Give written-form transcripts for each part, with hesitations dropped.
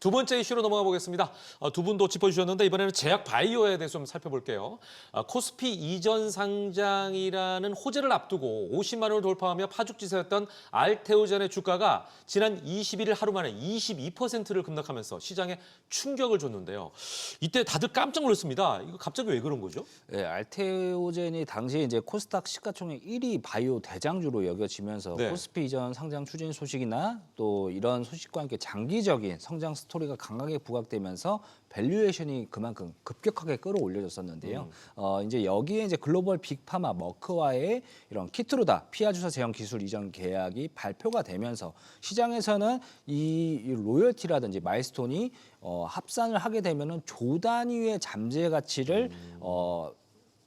두 번째 이슈로 넘어가 보겠습니다. 두 분도 짚어주셨는데 이번에는 제약 바이오에 대해서 좀 살펴볼게요. 코스피 이전 상장이라는 호재를 앞두고 50만 원을 돌파하며 파죽지세였던 알테오젠의 주가가 지난 21일 하루 만에 22%를 급락하면서 시장에 충격을 줬는데요. 이때 다들 깜짝 놀랐습니다. 이거 갑자기 왜 그런 거죠? 네, 알테오젠이 당시에 이제 코스닥 시가총액 1위 바이오 대장주로 여겨지면서 네. 코스피 이전 상장 추진 소식이나 또 이런 소식과 함께 장기적인 성장 스토리가 강하게 부각되면서 밸류에이션이 그만큼 급격하게 끌어올려졌었는데요. 이제 여기에 이제 글로벌 빅파마 머크와의 이런 키트루다 피하 주사 제형 기술 이전 계약이 발표가 되면서 시장에서는 이 로열티라든지 마일스톤이 합산을 하게 되면은 조 단위의 잠재 가치를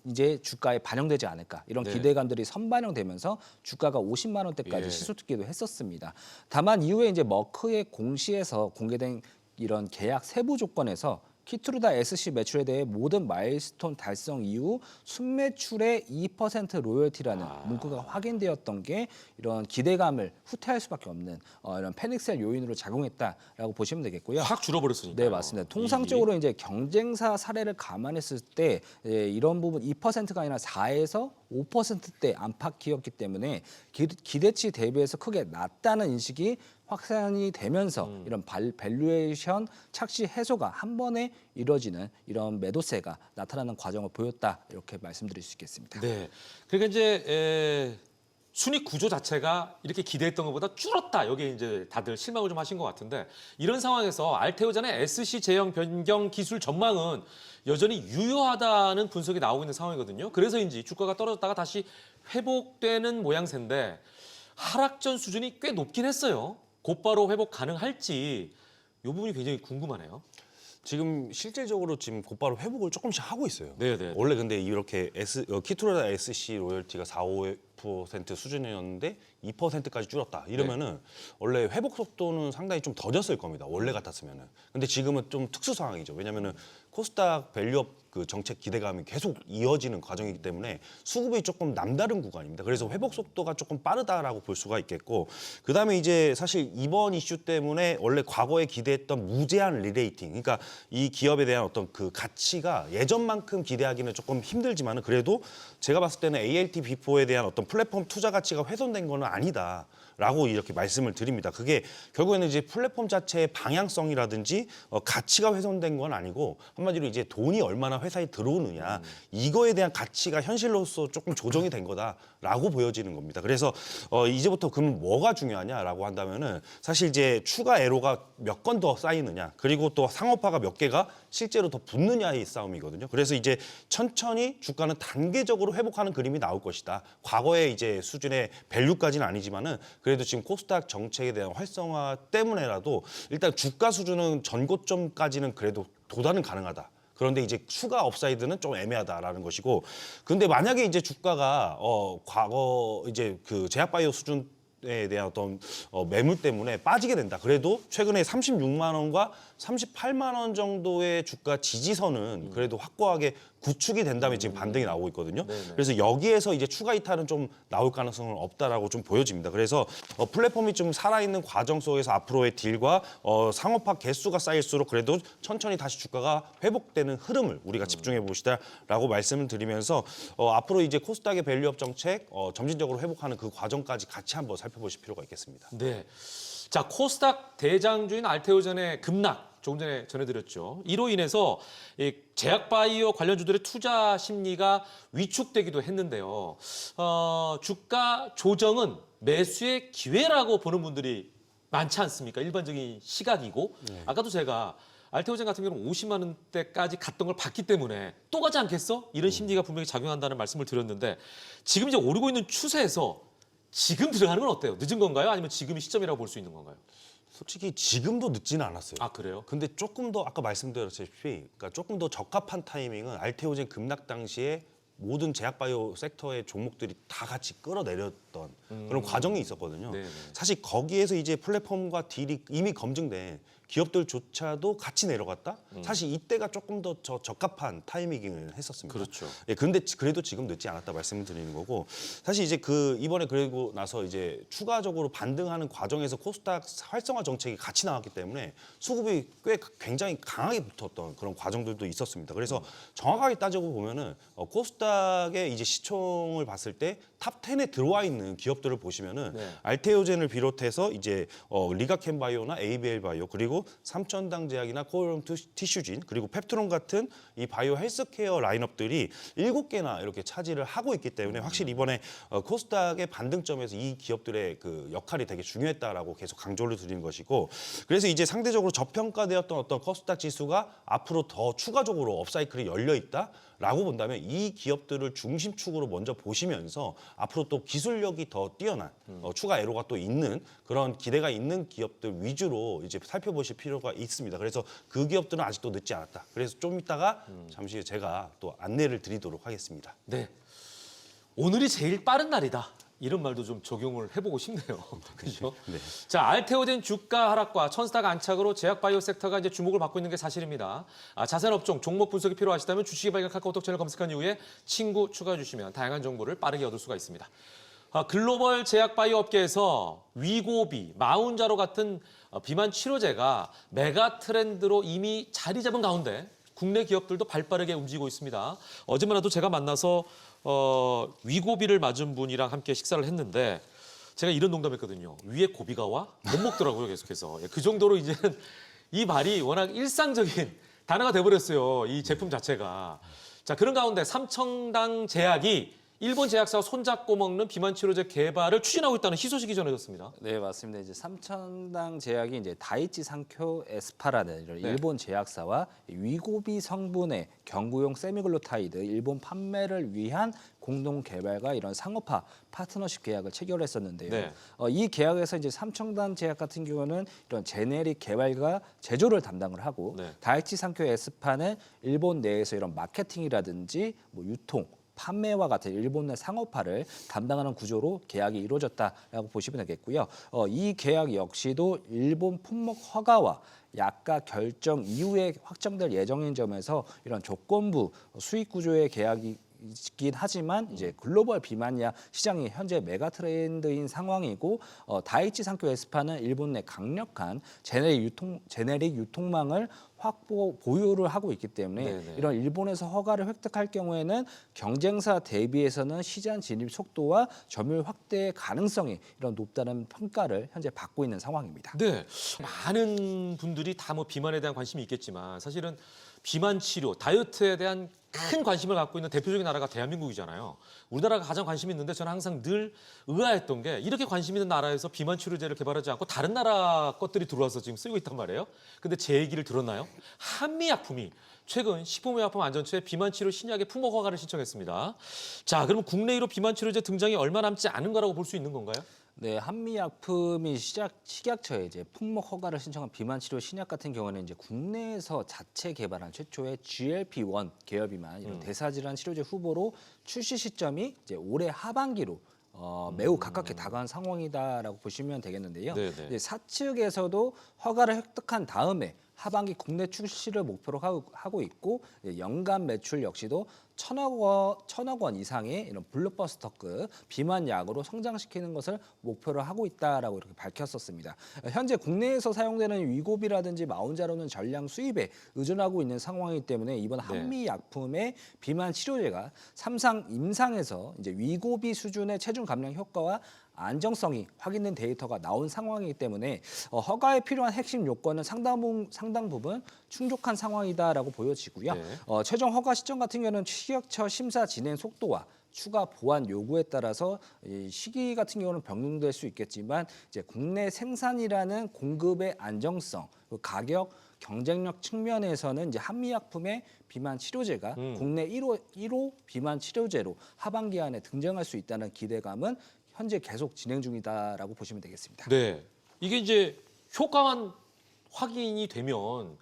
이제 주가에 반영되지 않을까 이런 네. 기대감들이 선반영되면서 주가가 50만 원대까지 예. 치솟기도 했었습니다. 다만 이후에 이제 머크의 공시에서 공개된 이런 계약 세부 조건에서 키트루다 SC 매출에 대해 모든 마일스톤 달성 이후 순매출의 2% 로열티라는 문구가 확인되었던 게 이런 기대감을 후퇴할 수밖에 없는 이런 패닉셀 요인으로 작용했다라고 보시면 되겠고요. 확 줄어버렸으니까. 네, 맞습니다. 통상적으로 이제 경쟁사 사례를 감안했을 때 이런 부분 2%가 아니라 4에서 5%대 안팎이었기 때문에 기대치 대비해서 크게 낮다는 인식이 확산이 되면서 이런 밸류에이션 착시 해소가 한 번에 이루어지는 이런 매도세가 나타나는 과정을 보였다 이렇게 말씀드릴 수 있겠습니다. 네. 그러니까 이제 순위 구조 자체가 이렇게 기대했던 것보다 줄었다. 여기에 이제 다들 실망을 좀 하신 것 같은데 이런 상황에서 알테오젠의 SC 제형 변경 기술 전망은 여전히 유효하다는 분석이 나오고 있는 상황이거든요. 그래서인지 주가가 떨어졌다가 다시 회복되는 모양새인데 하락전 수준이 꽤 높긴 했어요. 곧바로 회복 가능할지 이 부분이 굉장히 궁금하네요. 지금 실질적으로 지금 곧바로 회복을 조금씩 하고 있어요. 네네. 원래 근데 이렇게 키트루다 SC 로열티가 4, 5% 수준이었는데 2%까지 줄었다. 이러면은 원래 회복 속도는 상당히 좀 더뎠을 겁니다. 원래 같았으면은. 근데 지금은 좀 특수 상황이죠. 왜냐면은 코스닥 밸류업 그 정책 기대감이 계속 이어지는 과정이기 때문에 수급이 조금 남다른 구간입니다. 그래서 회복 속도가 조금 빠르다라고 볼 수가 있겠고, 그다음에 이제 사실 이번 이슈 때문에 원래 과거에 기대했던 무제한 리레이팅, 그러니까 이 기업에 대한 어떤 그 가치가 예전만큼 기대하기는 조금 힘들지만은 그래도 제가 봤을 때는 ALT B4에 대한 어떤 플랫폼 투자 가치가 훼손된 거는 아니다라고 이렇게 말씀을 드립니다. 그게 결국에는 이제 플랫폼 자체의 방향성이라든지 가치가 훼손된 건 아니고 한마디로 이제 돈이 얼마나 회사에 들어오느냐 이거에 대한 가치가 현실로서 조금 조정이 된 거다라고 보여지는 겁니다. 그래서 이제부터 그럼 뭐가 중요하냐라고 한다면은 사실 이제 추가 애로가 몇 건 더 쌓이느냐 그리고 또 상업화가 몇 개가 실제로 더 붙느냐의 싸움이거든요. 그래서 이제 천천히 주가는 단계적으로 회복하는 그림이 나올 것이다. 과거의 이제 수준의 밸류까지는 아니지만은 그래도 지금 코스닥 정책에 대한 활성화 때문에라도 일단 주가 수준은 전고점까지는 그래도 도달은 가능하다. 그런데 이제 추가 업사이드는 좀 애매하다라는 것이고, 근데 만약에 이제 주가가 과거 이제 그 제약바이오 수준에 대한 어떤 매물 때문에 빠지게 된다. 그래도 최근에 36만 원과 38만 원 정도의 주가 지지선은 그래도 확고하게 구축이 된다면 지금 반등이 나오고 있거든요. 그래서 여기에서 이제 추가 이탈은 좀 나올 가능성은 없다라고 좀 보여집니다. 그래서 플랫폼이 좀 살아있는 과정 속에서 앞으로의 딜과 상업화 개수가 쌓일수록 그래도 천천히 다시 주가가 회복되는 흐름을 우리가 집중해 봅시다라고 말씀을 드리면서 앞으로 이제 코스닥의 밸류업 정책 점진적으로 회복하는 그 과정까지 같이 한번 살펴보실 필요가 있겠습니다. 네. 자, 코스닥 대장주인 알테오젠의 급락 조금 전에 전해드렸죠. 이로 인해서 이 제약바이오 관련주들의 투자 심리가 위축되기도 했는데요. 주가 조정은 매수의 기회라고 보는 분들이 많지 않습니까? 일반적인 시각이고. 아까도 제가 알테오젠 같은 경우는 50만 원대까지 갔던 걸 봤기 때문에 또 가지 않겠어? 이런 심리가 분명히 작용한다는 말씀을 드렸는데 지금 이제 오르고 있는 추세에서 지금 들어가는 건 어때요? 늦은 건가요? 아니면 지금이 시점이라고 볼 수 있는 건가요? 솔직히 지금도 늦지는 않았어요. 아, 그래요? 근데 조금 더 아까 말씀드렸다시피 그러니까 조금 더 적합한 타이밍은 알테오젠 급락 당시에 모든 제약바이오 섹터의 종목들이 다 같이 끌어내렸 나왔던 그런 과정이 있었거든요. 네네. 사실 거기에서 이제 플랫폼과 딜이 이미 검증된 기업들조차도 같이 내려갔다. 사실 이때가 조금 더 적합한 타이밍을 했었습니다. 그렇죠. 예, 그런데 그래도 지금 늦지 않았다 말씀을 드리는 거고, 사실 이제 그 이번에 그리고 나서 이제 추가적으로 반등하는 과정에서 코스닥 활성화 정책이 같이 나왔기 때문에 수급이 꽤 굉장히 강하게 붙었던 그런 과정들도 있었습니다. 그래서 정확하게 따지고 보면은 코스닥의 이제 시총을 봤을 때 탑 10에 들어와 있는 기업들을 보시면은 네. 알테오젠을 비롯해서 이제 리가켄바이오나 ABL바이오 그리고 삼천당 제약이나 코오롱 티슈진 그리고 펩트론 같은 이 바이오 헬스케어 라인업들이 7개나 이렇게 차지를 하고 있기 때문에 확실히 이번에 코스닥의 반등점에서 이 기업들의 그 역할이 되게 중요했다라고 계속 강조를 드리는 것이고, 그래서 이제 상대적으로 저평가되었던 어떤 코스닥 지수가 앞으로 더 추가적으로 업사이클이 열려 있다라고 본다면 이 기업들을 중심축으로 먼저 보시면서 앞으로 또 기술력이 더 뛰어난 추가 애로가 또 있는 그런 기대가 있는 기업들 위주로 이제 살펴보실 필요가 있습니다. 그래서 그 기업들은 아직도 늦지 않았다. 그래서 좀 이따가 잠시 후에 제가 또 안내를 드리도록 하겠습니다. 네. 오늘이 제일 빠른 날이다. 이런 말도 좀 적용을 해보고 싶네요. 그렇죠? 네. 자, 알테오젠 주가 하락과 천스닥 안착으로 제약바이오 섹터가 이제 주목을 받고 있는 게 사실입니다. 자세한 업종, 종목 분석이 필요하시다면 주식이 발견 카카오톡 채널 검색한 이후에 친구 추가해 주시면 다양한 정보를 빠르게 얻을 수가 있습니다. 글로벌 제약바이오 업계에서 위고비, 마운자로 같은 비만 치료제가 메가 트렌드로 이미 자리 잡은 가운데 국내 기업들도 발빠르게 움직이고 있습니다. 어제만 해도 제가 만나서 위고비를 맞은 분이랑 함께 식사를 했는데 제가 이런 농담했거든요. 위에 고비가 와? 못 먹더라고요, 계속해서. 그 정도로 이제는 이 말이 워낙 일상적인 단어가 돼버렸어요, 이 제품 자체가. 자, 그런 가운데 삼청당 제약이 일본 제약사와 손잡고 먹는 비만 치료제 개발을 추진하고 있다는 희소식이 전해졌습니다. 네, 맞습니다. 이제 삼천당 제약이 이제 다이치 상쿄 에스파라는 이런 네. 일본 제약사와 위고비 성분의 경구용 세미글루타이드 일본 판매를 위한 공동 개발과 이런 상업화 파트너십 계약을 체결했었는데요. 네. 이 계약에서 이제 삼청당 제약 같은 경우는 이런 제네릭 개발과 제조를 담당을 하고 네. 다이치 상쿄 에스파는 일본 내에서 이런 마케팅이라든지 뭐 유통 판매와 같은 일본 내 상업화를 담당하는 구조로 계약이 이루어졌다라고 보시면 되겠고요. 이 계약 역시도 일본 품목 허가와 약가 결정 이후에 확정될 예정인 점에서 이런 조건부 수익 구조의 계약이 있긴 하지만 이제 글로벌 비만약 시장이 현재 메가 트렌드인 상황이고 다이치 상쿄 에스파는 일본 내 강력한 제네릭 유통망을 보유를 하고 있기 때문에 네네. 이런 일본에서 허가를 획득할 경우에는 경쟁사 대비해서는 시장 진입 속도와 점유율 확대의 가능성이 이런 높다는 평가를 현재 받고 있는 상황입니다. 네, 많은 분들이 다 뭐 비만에 대한 관심이 있겠지만 사실은 비만 치료, 다이어트에 대한 큰 관심을 갖고 있는 대표적인 나라가 대한민국이잖아요. 우리나라가 가장 관심이 있는데 저는 항상 늘 의아했던 게 이렇게 관심 있는 나라에서 비만 치료제를 개발하지 않고 다른 나라 것들이 들어와서 지금 쓰고 있단 말이에요. 근데 제 얘기를 들었나요? 한미약품이 최근 식품의약품안전처에 비만 치료 신약의 품목 허가를 신청했습니다. 자, 그럼 국내 1호 비만 치료제 등장이 얼마 남지 않은 거라고 볼 수 있는 건가요? 네, 한미약품이 식약처에 이제 품목 허가를 신청한 비만 치료 신약 같은 경우는 이제 국내에서 자체 개발한 최초의 GLP-1 계열 비만 이런 대사질환 치료제 후보로 출시 시점이 이제 올해 하반기로 매우 가깝게 다가온 상황이다라고 보시면 되겠는데요. 네네. 이제 사측에서도 허가를 획득한 다음에 하반기 국내 출시를 목표로 하고 있고 연간 매출 역시도 천억 원 이상의 이런 블록버스터급 비만 약으로 성장시키는 것을 목표로 하고 있다라고 이렇게 밝혔었습니다. 현재 국내에서 사용되는 위고비라든지 마운자로는 전량 수입에 의존하고 있는 상황이기 때문에 이번 한미 약품의 비만 치료제가 임상에서 이제 위고비 수준의 체중 감량 효과와 안정성이 확인된 데이터가 나온 상황이기 때문에 허가에 필요한 핵심 요건은 상당 부분 충족한 상황이다라고 보여지고요. 네. 최종 허가 시점 같은 경우는 식약처 심사 진행 속도와 추가 보완 요구에 따라서 이 시기 같은 경우는 변경될 수 있겠지만 이제 국내 생산이라는 공급의 안정성, 가격, 경쟁력 측면에서는 이제 한미약품의 비만 치료제가 국내 1호 비만 치료제로 하반기 안에 등장할 수 있다는 기대감은 현재 계속 진행 중이다라고 보시면 되겠습니다. 네, 이게 이제 효과만 확인이 되면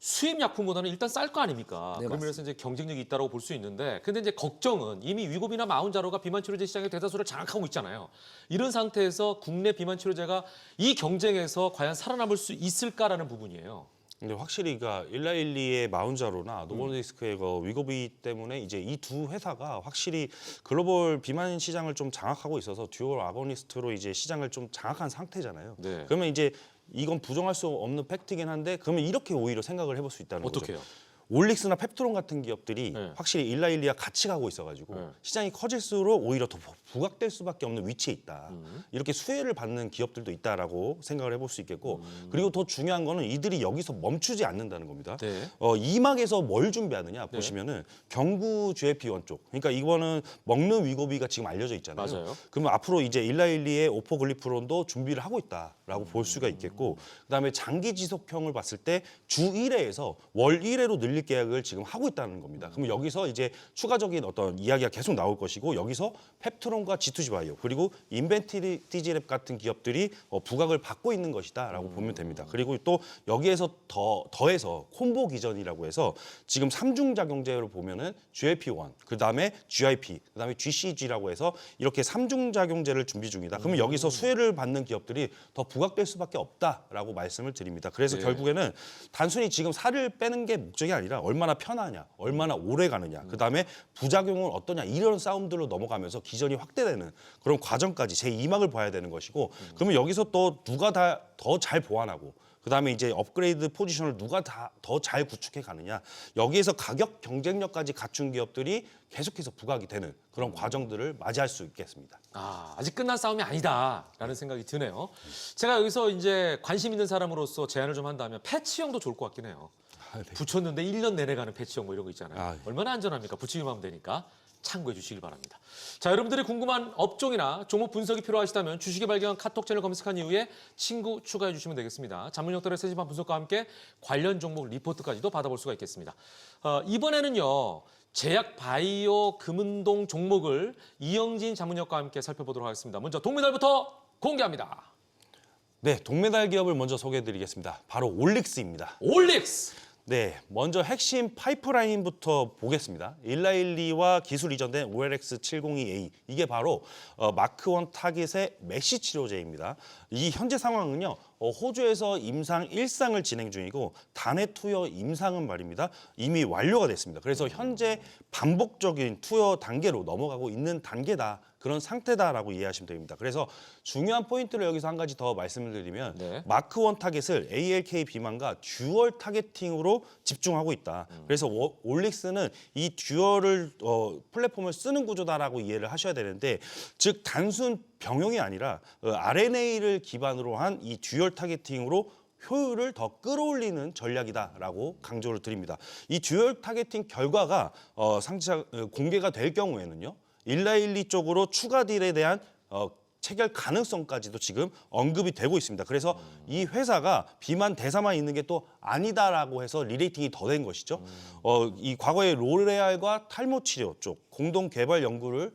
수입 약품보다는 일단 쌀 거 아닙니까? 네, 그러면서 이제 경쟁력이 있다고 볼 수 있는데, 근데 이제 걱정은 이미 위고비나 마운자로가 비만 치료제 시장의 대다수를 장악하고 있잖아요. 이런 상태에서 국내 비만 치료제가 이 경쟁에서 과연 살아남을 수 있을까라는 부분이에요. 근데 확실히 그러니까 1112의 마운자로나 노보노디스크의 위고비 때문에 이제 이 두 회사가 확실히 글로벌 비만 시장을 좀 장악하고 있어서 듀얼 아고니스트로 이제 시장을 좀 장악한 상태잖아요. 네. 그러면 이제 이건 부정할 수 없는 팩트긴 한데 그러면 이렇게 오히려 생각을 해볼 수 있다는 어떻게요? 거죠. 올릭스나 펩트론 같은 기업들이 네. 확실히 1112와 같이 가고 있어가지고 네. 시장이 커질수록 오히려 더 부각될 수밖에 없는 위치에 있다. 이렇게 수혜를 받는 기업들도 있다라고 생각을 해볼 수 있겠고 그리고 더 중요한 거는 이들이 여기서 멈추지 않는다는 겁니다. 네. 이막에서 뭘 준비하느냐 보시면은 경구 GLP-1 쪽. 그러니까 이거는 먹는 위고비가 지금 알려져 있잖아요. 맞아요. 그러면 앞으로 이제 1112의 오포글리프론도 준비를 하고 있다라고 볼 수가 있겠고 그다음에 장기 지속형을 봤을 때 주 1회에서 월 1회로 늘릴 계약을 지금 하고 있다는 겁니다. 그럼 여기서 이제 추가적인 어떤 이야기가 계속 나올 것이고 여기서 펩트론과 G2G 바이오 그리고 인벤티지랩 같은 기업들이 부각을 받고 있는 것이다라고 보면 됩니다. 그리고 또 여기에서 더해서 콤보 기전이라고 해서 지금 3중 작용제를 보면은 GLP-1, 그다음에 GIP, 그다음에 GCG라고 해서 이렇게 3중 작용제를 준비 중이다. 그러면 여기서 수혜를 받는 기업들이 더 부각될 수밖에 없다라고 말씀을 드립니다. 그래서 네. 결국에는 단순히 지금 살을 빼는 게 목적이 아니라 얼마나 편하냐, 얼마나 오래 가느냐, 그다음에 부작용은 어떠냐 이런 싸움들로 넘어가면서 기전이 확대되는 그런 과정까지 제2막을 봐야 되는 것이고 그러면 여기서 또 누가 다 더 잘 보완하고 그다음에 이제 업그레이드 포지션을 누가 다 더 잘 구축해 가느냐 여기에서 가격 경쟁력까지 갖춘 기업들이 계속해서 부각이 되는 그런 과정들을 맞이할 수 있겠습니다. 아직 끝난 싸움이 아니다라는 생각이 드네요. 제가 여기서 이제 관심 있는 사람으로서 제안을 좀 한다면 패치형도 좋을 것 같긴 해요. 붙였는데 1년 내내 가는 패치형 뭐 이런 거 있잖아요. 아, 네. 얼마나 안전합니까? 붙이기만 하면 되니까 참고해 주시길 바랍니다. 자, 여러분들이 궁금한 업종이나 종목 분석이 필요하시다면 주식의 발견 카톡 채널 검색한 이후에 친구 추가해 주시면 되겠습니다. 전문역들의 세심한 분석과 함께 관련 종목 리포트까지도 받아볼 수가 있겠습니다. 이번에는요. 제약 바이오 금운동 종목을 이영진 자문역과 함께 살펴보도록 하겠습니다. 먼저 동메달부터 공개합니다. 네, 동메달 기업을 먼저 소개해드리겠습니다. 바로 올릭스입니다. 올릭스. 네, 먼저 핵심 파이프라인부터 보겠습니다. 1112와 기술 이전된 OLX702A 이게 바로 마크1 타깃의 메시 치료제입니다. 이 현재 상황은요. 호주에서 임상 1상을 진행 중이고 단해 투여 임상은 말입니다. 이미 완료가 됐습니다. 그래서 현재 반복적인 투여 단계로 넘어가고 있는 단계다. 그런 상태다라고 이해하시면 됩니다. 그래서 중요한 포인트를 여기서 한 가지 더 말씀을 드리면 네. 마크1 타겟을 ALK 비만과 듀얼 타겟팅으로 집중하고 있다. 그래서 올릭스는 이 듀얼을 플랫폼을 쓰는 구조다라고 이해를 하셔야 되는데 즉 단순 병용이 아니라 RNA를 기반으로 한 이 듀얼 타겟팅으로 효율을 더 끌어올리는 전략이다라고 강조를 드립니다. 이 듀얼 타겟팅 결과가 공개가 될 경우에는요. 1112 쪽으로 추가 딜에 대한 체결 가능성까지도 지금 언급이 되고 있습니다. 그래서 이 회사가 비만 대사만 있는 게 또 아니다라고 해서 리레이팅이 더 된 것이죠. 이 과거에 로레알과 탈모 치료 쪽 공동 개발 연구를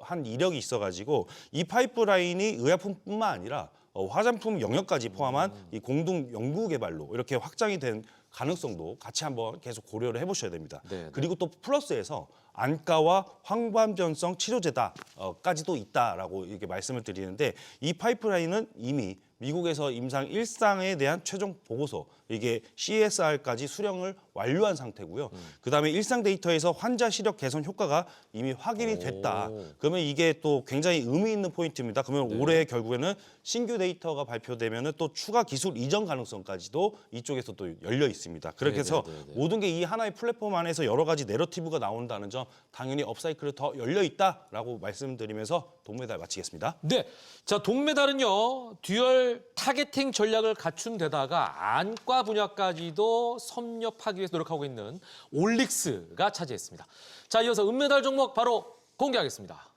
한 이력이 있어가지고 이 파이프라인이 의약품뿐만 아니라 화장품 영역까지 포함한 이 공동 연구 개발로 이렇게 확장이 된 가능성도 같이 한번 계속 고려를 해보셔야 됩니다. 네. 그리고 또 플러스에서 안과와 황반변성 치료제다까지도 있다라고 이렇게 말씀을 드리는데 이 파이프라인은 이미 미국에서 임상 1상에 대한 최종 보고서 이게 CSR까지 수령을 완료한 상태고요. 그다음에 일상 데이터에서 환자 시력 개선 효과가 이미 확인이 됐다. 그러면 이게 또 굉장히 의미 있는 포인트입니다. 그러면 올해 결국에는 신규 데이터가 발표되면 또 추가 기술 이전 가능성까지도 이쪽에서 또 열려 있습니다. 그렇게 해서 모든 게 이 하나의 플랫폼 안에서 여러 가지 내러티브가 나온다는 점 당연히 업사이클이 더 열려 있다라고 말씀드리면서 동메달 마치겠습니다. 네, 자 동메달은요 듀얼 타겟팅 전략을 갖춘 데다가 안과 분야까지도 섭렵하기 위해서 노력하고 있는 올릭스가 차지했습니다. 자, 이어서 은메달 종목 바로 공개하겠습니다.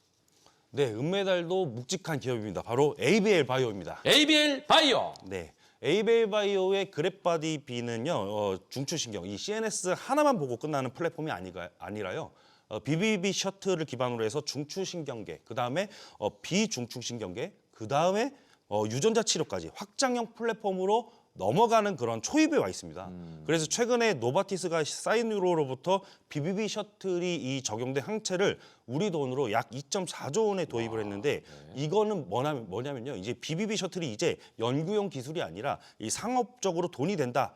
네, 은메달도 묵직한 기업입니다. 바로 ABL 바이오입니다. ABL 바이오. 네. ABL 바이오의 그랩바디 B는요, 중추신경, 이 CNS 하나만 보고 끝나는 플랫폼이 아니라요. BBB 셔틀을 기반으로 해서 중추신경계, 그 다음에 비중추신경계, 그 다음에 유전자 치료까지 확장형 플랫폼으로 넘어가는 그런 초입에 와 있습니다. 그래서 최근에 노바티스가 사이누로로부터 BBB 셔틀이 이 적용된 항체를 우리 돈으로 약 2.4조 원에 도입을 했는데 이거는 뭐냐면요. 이제 BBB 셔틀이 이제 연구용 기술이 아니라 이 상업적으로 돈이 된다.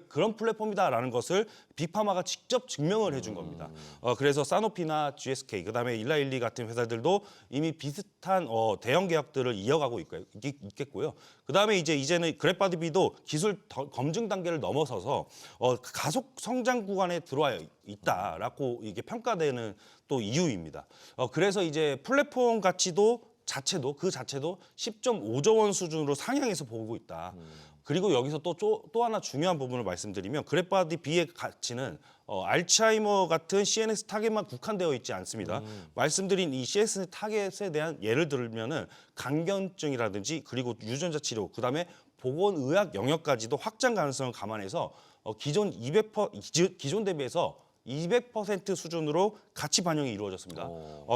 그런 플랫폼이다라는 것을 빅파마가 직접 증명을 해준 겁니다. 그래서 사노피나 GSK, 그다음에 일라일리 같은 회사들도 이미 비슷한 대형 계약들을 이어가고 있겠고요. 그다음에 이제는 그래파드비도 기술 검증 단계를 넘어서서 가속 성장 구간에 들어와 있다라고 이게 평가되는 또 이유입니다. 그래서 이제 플랫폼 가치도 자체도 10.5조 원 수준으로 상향해서 보고 있다. 그리고 여기서 또 하나 중요한 부분을 말씀드리면 그래파드비의 가치는 알츠하이머 같은 CNS 타겟만 국한되어 있지 않습니다. 말씀드린 이 CNS 타겟에 대한 예를 들면은 간경증이라든지 그리고 유전자 치료, 그다음에 보건의학 영역까지도 확장 가능성을 감안해서 기존 대비해서 200% 수준으로 가치 반영이 이루어졌습니다.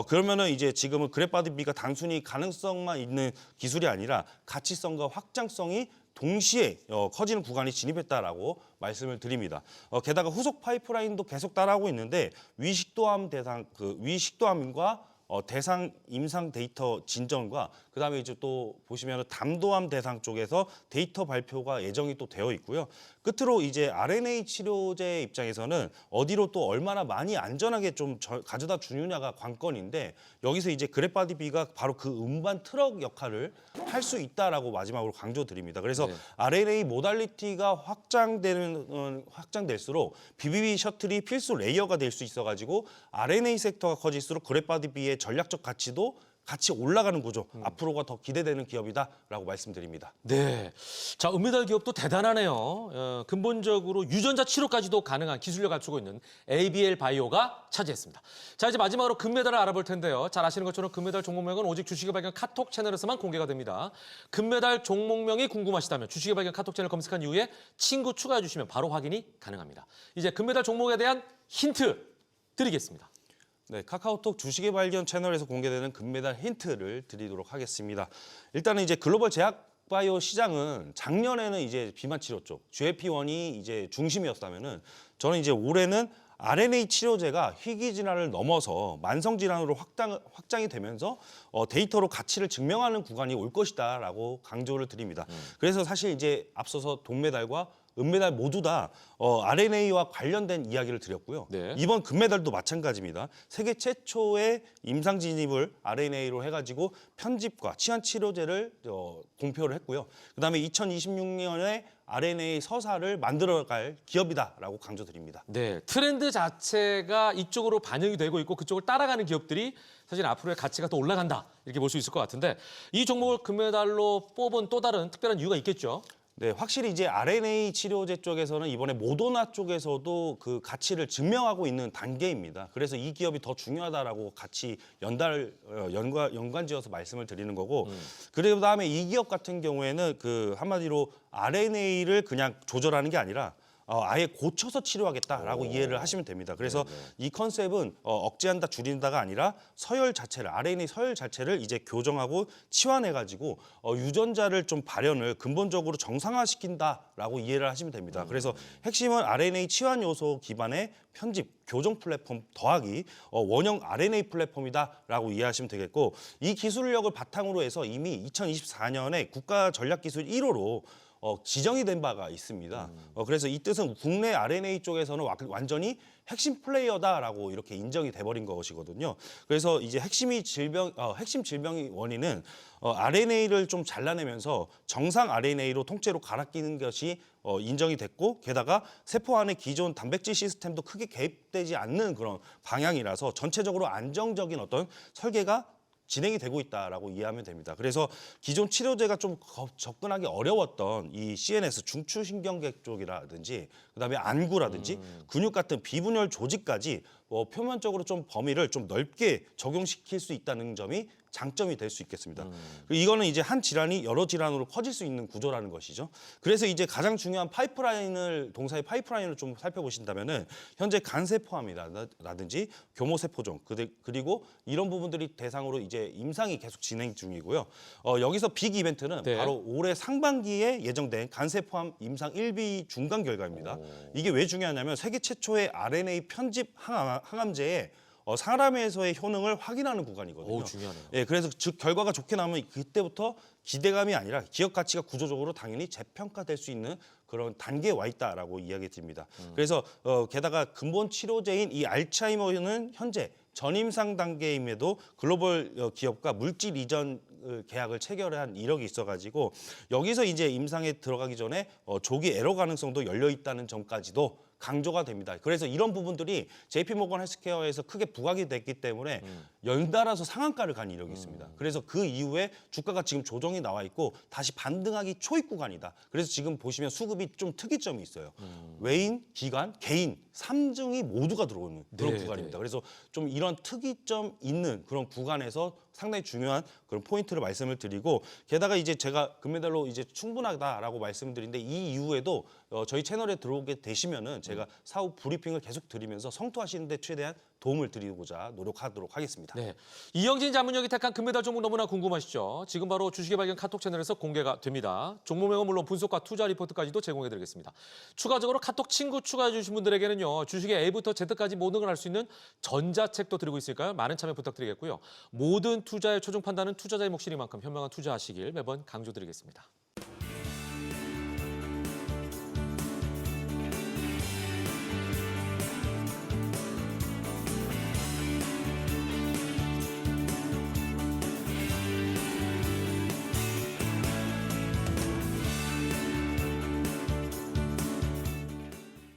그러면은 이제 지금은 그래파드비가 단순히 가능성만 있는 기술이 아니라 가치성과 확장성이 동시에 커지는 구간에 진입했다라고 말씀을 드립니다. 게다가 후속 파이프라인도 계속 따라하고 있는데 위식도암과 대상 임상 데이터 진전과 그다음에 이제 또 보시면 담도암 대상 쪽에서 데이터 발표가 예정이 또 되어 있고요. 끝으로 이제 RNA 치료제 입장에서는 어디로 또 얼마나 많이 안전하게 좀 가져다 주느냐가 관건인데 여기서 이제 그래파드비가 바로 그 운반 트럭 역할을 할 수 있다라고 마지막으로 강조드립니다. 그래서 RNA 모달리티가 확장될수록 BBB 셔틀이 필수 레이어가 될 수 있어가지고 RNA 섹터가 커질수록 그래파드비의 전략적 가치도 같이 올라가는 구조, 앞으로가 더 기대되는 기업이다라고 말씀드립니다. 네. 자, 은메달 기업도 대단하네요. 근본적으로 유전자 치료까지도 가능한 기술력 갖추고 있는 ABL 바이오가 차지했습니다. 자, 이제 마지막으로 금메달을 알아볼 텐데요. 잘 아시는 것처럼 금메달 종목명은 오직 주식의 발견 카톡 채널에서만 공개가 됩니다. 금메달 종목명이 궁금하시다면 주식의 발견 카톡 채널 검색한 이후에 친구 추가해 주시면 바로 확인이 가능합니다. 이제 금메달 종목에 대한 힌트 드리겠습니다. 네, 카카오톡 주식의 발견 채널에서 공개되는 금메달 힌트를 드리도록 하겠습니다. 일단은 이제 글로벌 제약 바이오 시장은 작년에는 이제 비만 치료 쪽 GLP-1이 이제 중심이었다면은 저는 이제 올해는 RNA 치료제가 희귀 질환을 넘어서 만성 질환으로 확장이 되면서 데이터로 가치를 증명하는 구간이 올 것이다라고 강조를 드립니다. 그래서 사실 이제 앞서서 동메달과 은메달 모두 다 RNA와 관련된 이야기를 드렸고요. 네. 이번 금메달도 마찬가지입니다. 세계 최초의 임상 진입을 RNA로 해가지고 편집과 치안 치료제를 공표를 했고요. 그다음에 2026년에 RNA 서사를 만들어갈 기업이다라고 강조드립니다. 네, 트렌드 자체가 이쪽으로 반영이 되고 있고 그쪽을 따라가는 기업들이 사실 앞으로의 가치가 더 올라간다 이렇게 볼 수 있을 것 같은데 이 종목을 금메달로 뽑은 또 다른 특별한 이유가 있겠죠? 네, 확실히 이제 RNA 치료제 쪽에서는 이번에 모더나 쪽에서도 그 가치를 증명하고 있는 단계입니다. 그래서 이 기업이 더 중요하다라고 같이 연관지어서 말씀을 드리는 거고, 그리고 다음에 이 기업 같은 경우에는 그 한마디로 RNA를 그냥 조절하는 게 아니라 아예 고쳐서 치료하겠다라고 이해를 하시면 됩니다. 그래서 이 컨셉은 억제한다, 줄인다가 아니라 서열 자체를 RNA 서열 자체를 이제 교정하고 치환해가지고 유전자를 좀 발현을 근본적으로 정상화시킨다라고 이해를 하시면 됩니다. 그래서 핵심은 RNA 치환 요소 기반의 편집, 교정 플랫폼 더하기 원형 RNA 플랫폼이다라고 이해하시면 되겠고 이 기술력을 바탕으로 해서 이미 2024년에 국가 전략기술 1호로 지정이 된 바가 있습니다. 그래서 이 뜻은 국내 RNA 쪽에서는 완전히 핵심 플레이어다라고 이렇게 인정이 돼버린 것이거든요. 그래서 이제 핵심 질병의 원인은 RNA를 좀 잘라내면서 정상 RNA로 통째로 갈아 끼는 것이 인정이 됐고 게다가 세포 안에 기존 단백질 시스템도 크게 개입되지 않는 그런 방향이라서 전체적으로 안정적인 어떤 설계가 진행이 되고 있다라고 이해하면 됩니다. 그래서 기존 치료제가 좀 접근하기 어려웠던 이 CNS 중추신경계 쪽이라든지 그다음에 안구라든지 근육 같은 비분열 조직까지 표면적으로 좀 범위를 좀 넓게 적용시킬 수 있다는 점이 장점이 될 수 있겠습니다. 그리고 이거는 이제 한 질환이 여러 질환으로 커질 수 있는 구조라는 것이죠. 그래서 이제 가장 중요한 동사의 파이프라인을 좀 살펴보신다면은 현재 간세포암이라든지 교모세포종 그리고 이런 부분들이 대상으로 이제 임상이 계속 진행 중이고요. 여기서 빅 이벤트는 네. 바로 올해 상반기에 예정된 간세포암 임상 1비 중간 결과입니다. 이게 왜 중요하냐면 세계 최초의 RNA 편집 항암제에 사람에서의 효능을 확인하는 구간이거든요. 오, 중요하네요. 예, 그래서 즉 결과가 좋게 나오면 그때부터 기대감이 아니라 기업 가치가 구조적으로 당연히 재평가될 수 있는 그런 단계에 와 있다라고 이야기 드립니다. 그래서 게다가 근본 치료제인 이 알츠하이머는 현재 전임상 단계임에도 글로벌 기업과 물질 이전 계약을 체결한 이력이 있어가지고 여기서 이제 임상에 들어가기 전에 조기 에러 가능성도 열려 있다는 점까지도 강조가 됩니다. 그래서 이런 부분들이 JP모건 헬스케어에서 크게 부각이 됐기 때문에 연달아서 상한가를 간 이력이 있습니다. 그래서 그 이후에 주가가 지금 조정이 나와 있고 다시 반등하기 초입 구간이다. 그래서 지금 보시면 수급이 좀 특이점이 있어요. 외인, 기관, 개인 3중이 모두가 들어오는 그런 네, 구간입니다. 네. 그래서 좀 이런 특이점 있는 그런 구간에서 상당히 중요한 그런 포인트를 말씀을 드리고 게다가 이제 제가 금메달로 이제 충분하다라고 말씀드리는데 이 이후에도 저희 채널에 들어오게 되시면은 제가 사후 브리핑을 계속 드리면서 성투하시는 데 최대한 도움을 드리고자 노력하도록 하겠습니다. 네, 이영진 자문역이 택한 금메달 종목 너무나 궁금하시죠? 지금 바로 주식의 발견 카톡 채널에서 공개가 됩니다. 종목명은 물론 분석과 투자 리포트까지도 제공해드리겠습니다. 추가적으로 카톡 친구 추가해 주신 분들에게는요. 주식의 A부터 Z까지 모든 걸 알 수 있는 전자책도 드리고 있으니까요. 많은 참여 부탁드리겠고요. 모든 투자의 최종 판단은 투자자의 몫이니만큼 현명한 투자하시길 매번 강조드리겠습니다.